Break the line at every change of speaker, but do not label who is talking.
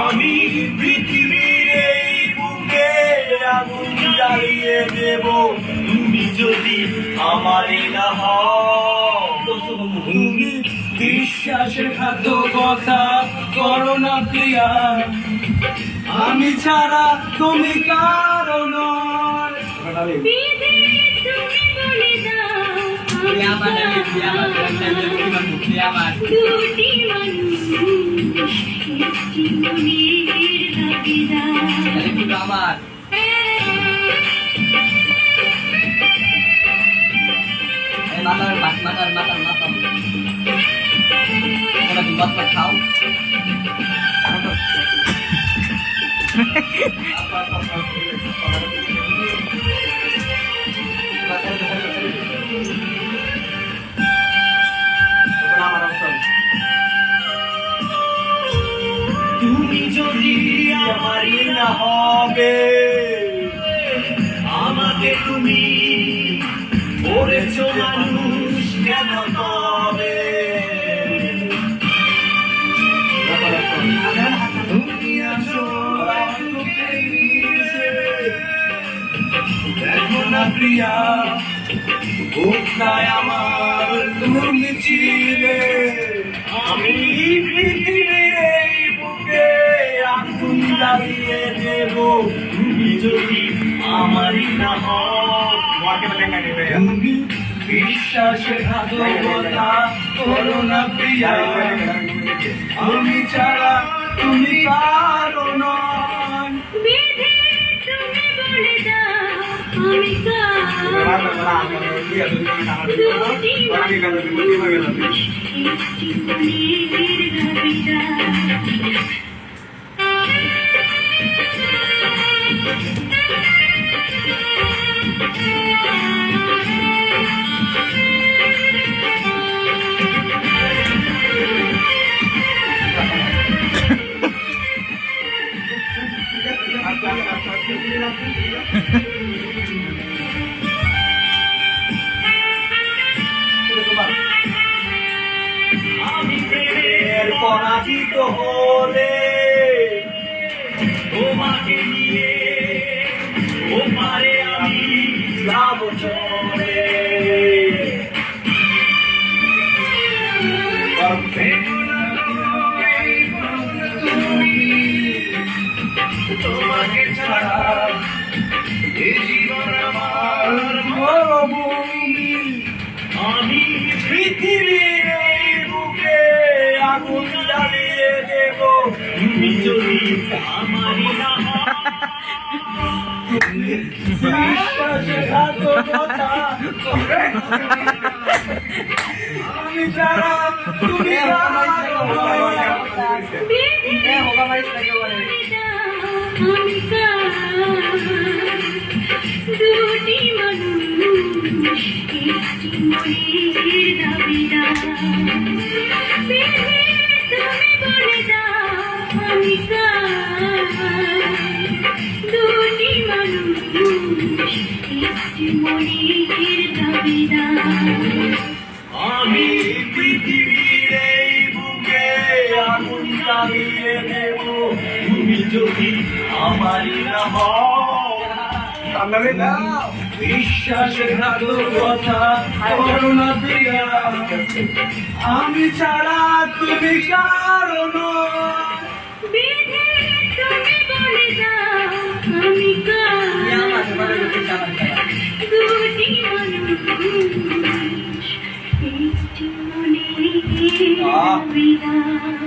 আমি পৃথিবীর এই বুকে আগুন জ্বালিয়ে দেব তুমি যদি আমারই না হও। তুমি বিশ্বাসের ঘাতকতা করো না প্রিয়া, আমি ছাড়া তুমি কারো নয়।
আমার মাথার মাথা খাও
তুমি যদি আমারই না হবে, আমাকে তুমি করেছো মানুষ কেন তবে? তুমি আছো দেখো না প্রিয়া, কোথায় আমার তুমি ছিলে। আমি পৃথিবীর এই বুকে আগুন জ্বালিয়ে দেব তুমি যদি আমারই না হও। তুমি বিশ্বাসের ঘাতকতা করো না প্রিয়া, আমি ছাড়া তুমি কারো নয়। আমি প্রেমের পরাজিত হলে তোমাকে নিয়ে ওপারে আমি যাব চলে। তোমাকে ছাড়া এই জীবন আমার মরুভূমি। আমি পৃথিবীর এই বুকে আগুন জ্বালিয়ে দেব তুমি যদি আমারই না হও। বিশ্বাসঘাতকতা করে আমি ছাড়া তুমি
দুটি মানুষ মনের দাবিদার, তুমি বলে দাও আমি দুটি মানুষ মনের দাবিদার।
আমি পৃথিবীর এই বুকে আগুন জ্বালিয়ে দেব তুমি যদি আমারই না হও। বিশ্বাসের ঘাতকতা করো না প্রিয়া, আমি ছাড়া তুমি কারো নয়।
তুমি বলে দাও আমি দুটি মানুষ একটি মনের দাবিদার।